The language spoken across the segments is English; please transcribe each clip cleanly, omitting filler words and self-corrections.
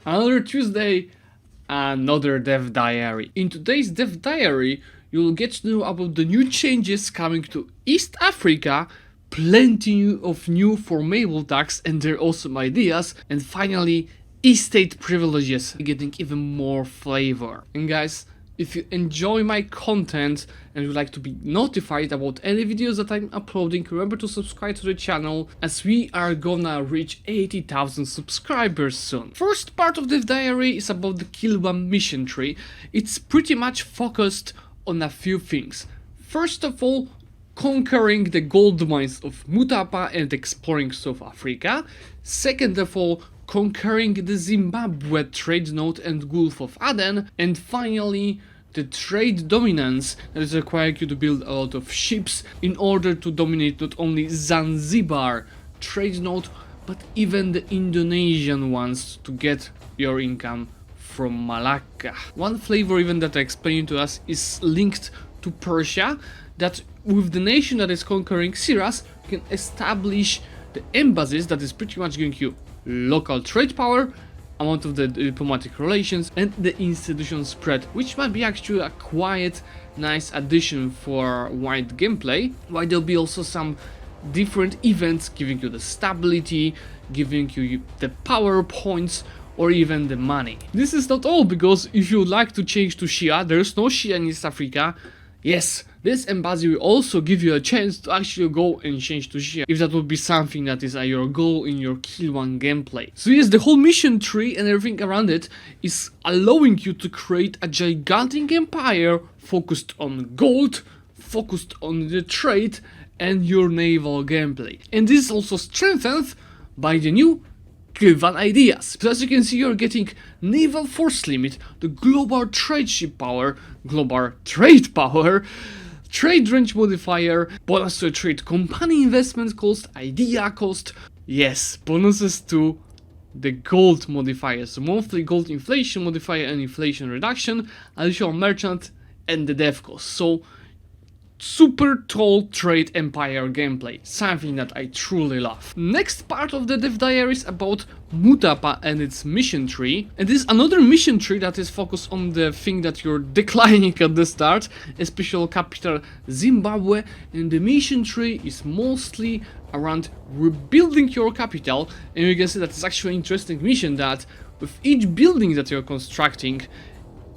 Another Tuesday, another dev diary. In today's dev diary, you'll get to know about the new changes coming to East Africa, plenty of new formable tax and their awesome ideas, and finally, estate privileges getting even more flavor. And guys, if you enjoy my content and would like to be notified about any videos that I'm uploading, remember to subscribe to the channel, as we are gonna reach 80,000 subscribers soon. First part of the diary is about the Kill One mission tree. It's pretty much focused on a few things. First of all, conquering the gold mines of Mutapa and exploring South Africa. Second of all, conquering the Zimbabwe trade node and Gulf of Aden. And finally, the trade dominance that is requiring you to build a lot of ships in order to dominate not only Zanzibar trade node, but even the Indonesian ones to get your income from Malacca. One flavor even that I explained to us is linked to Persia, that with the nation that is conquering Siras, you can establish the embassies that is pretty much giving you local trade power, amount of the diplomatic relations, and the institution spread, which might be actually a quite nice addition for wide gameplay, while there'll be also some different events giving you the stability, giving you the power points, or even the money. This is not all, because if you would like to change to Shia, there's no Shia in East Africa. Yes, this embassy will also give you a chance to actually go and change to Shia, if that would be something that is your goal in your Kill One gameplay. So yes, the whole mission tree and everything around it is allowing you to create a gigantic empire focused on gold, focused on the trade and your naval gameplay. And this is also strengthened by the new Kill One ideas. So as you can see, you're getting naval force limit, the global trade ship power, global trade power, trade range modifier, bonus to trade company investment cost, idea cost, yes, bonuses to the gold modifiers, so monthly gold inflation modifier and inflation reduction, additional merchant, and the dev cost. So super tall trade empire gameplay, something that I truly love. Next part of the dev diary is about Mutapa and its mission tree, and this is another mission tree that is focused on the thing that you're declining at the start, a special capital Zimbabwe, and the mission tree is mostly around rebuilding your capital. And you can see that it's actually an interesting mission that with each building that you're constructing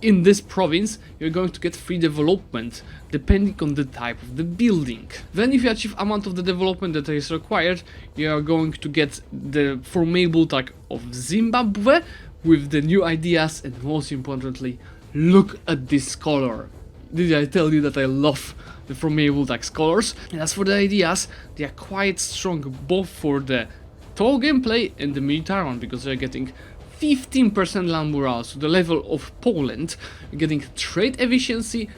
in this province, you're going to get free development depending on the type of the building. Then if you achieve amount of the development that is required, you are going to get the formable tax of Zimbabwe with the new ideas, and most importantly, look at this color. Did I tell you that I love the formable tax colors? And as for the ideas, they are quite strong both for the tall gameplay and the military one, because they're getting 15% land morale, so the level of Poland. You're getting trade efficiency,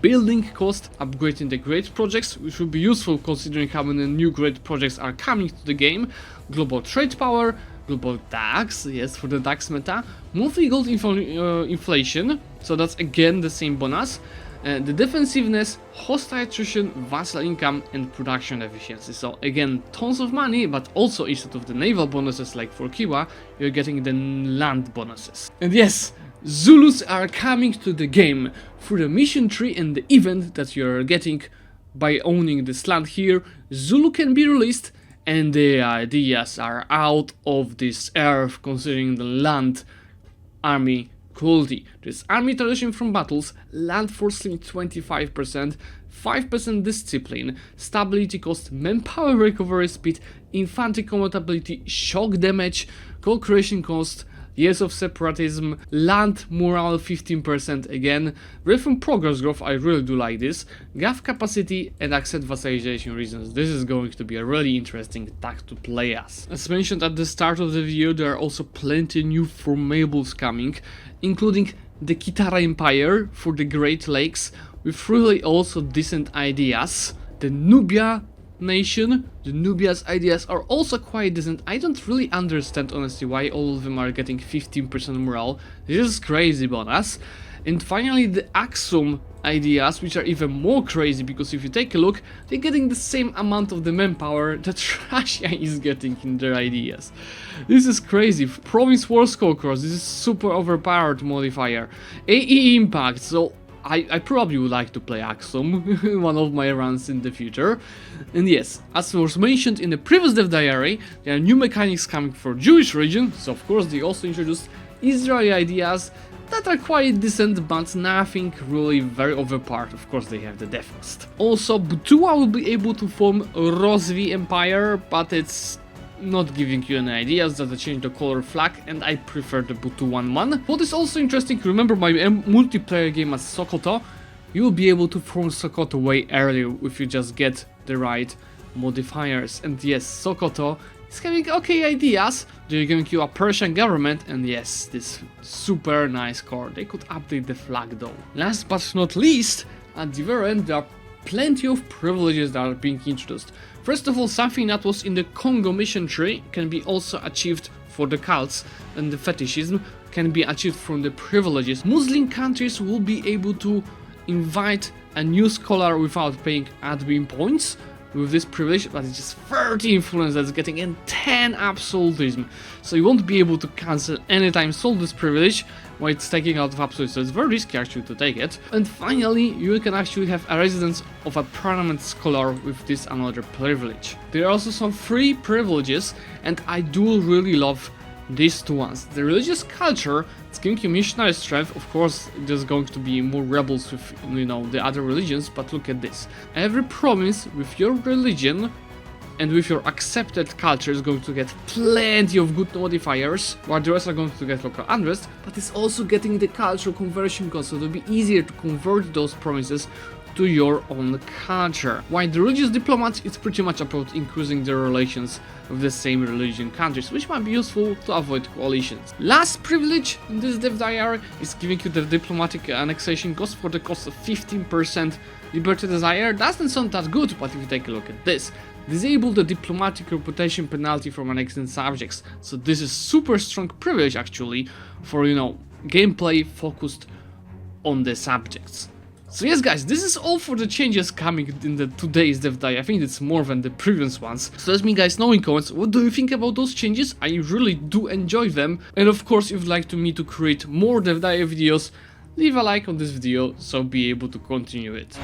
building cost, upgrading the great projects, which will be useful considering how many new great projects are coming to the game, global trade power, global tax, yes, for the tax meta, monthly gold inflation, so that's again the same bonus, the defensiveness, hostile attrition, vassal income, and production efficiency. So again, tons of money, but also instead of the naval bonuses like for Kiwa, you're getting the land bonuses. And yes, Zulus are coming to the game through the mission tree and the event that you're getting by owning this land here. Zulu can be released, and the ideas are out of this earth considering the land army quality. There's army tradition from battles, land force limit 25%, 5% discipline, stability cost, manpower recovery speed, infantry combat ability, shock damage, co-creation cost, years of separatism, land morale 15% again, rhythm progress growth, I really do like this, gaff capacity, and accent vassalization reasons. This is going to be a really interesting tag to play as. As mentioned at the start of the video, there are also plenty new formables coming, including the Kitara Empire for the Great Lakes, with really also decent ideas, the Nubia nation, the Nubia's ideas are also quite decent. I don't really understand honestly why all of them are getting 15% morale. This is crazy bonus. And finally the Axum ideas, which are even more crazy, because if you take a look, they're getting the same amount of the manpower that Russia is getting in their ideas. This is crazy. Province Wars Conquerors, this is super overpowered modifier. AE Impact, so I probably would like to play Axum, one of my runs in the future. And yes, as was mentioned in the previous dev diary, there are new mechanics coming for Jewish region, so of course they also introduced Israeli ideas that are quite decent, but nothing really very overpowered. Of course they have the Defrost. Also, Butua will be able to form a Rosvi Empire, but it's not giving you any ideas that they change the color flag, and I prefer the Butu 1-1. What is also interesting, remember my multiplayer game as Sokoto, you will be able to form Sokoto way earlier if you just get the right modifiers. And yes, Sokoto is having okay ideas. They're giving you a Persian government, and yes, this super nice core. They could update the flag though. Last but not least, at the very end there are plenty of privileges that are being introduced. First of all, something that was in the Congo mission tree can be also achieved for the cults, and the fetishism can be achieved from the privileges. Muslim countries will be able to invite a new scholar without paying admin points with this privilege, but it's just 30 influence that's getting in 10 absolutism. So you won't be able to cancel anytime sold this privilege while it's taking out of absolute, so it's very risky actually to take it. And finally, you can actually have a residence of a permanent scholar with this another privilege. There are also some free privileges, and I do really love these two ones. The religious culture, it's giving you missionary strength. Of course, there's going to be more rebels with, you know, the other religions, but look at this. Every province with your religion and with your accepted culture is going to get plenty of good modifiers, while the rest are going to get local unrest, but it's also getting the cultural conversion cost, so it'll be easier to convert those provinces to your own culture. While the religious diplomats, it's pretty much about increasing their relations with the same religion countries, which might be useful to avoid coalitions. Last privilege in this dev diary is giving you the diplomatic annexation cost for the cost of 15%. Liberty Desire doesn't sound that good, but if you take a look at this, disable the diplomatic reputation penalty from annexing subjects. So this is super strong privilege actually for, you know, gameplay focused on the subjects. So yes guys, this is all for the changes coming in the today's dev diary. I think it's more than the previous ones. So let me guys know in comments, what do you think about those changes? I really do enjoy them. And of course, if you'd like me to create more dev diary videos, leave a like on this video so be able to continue it.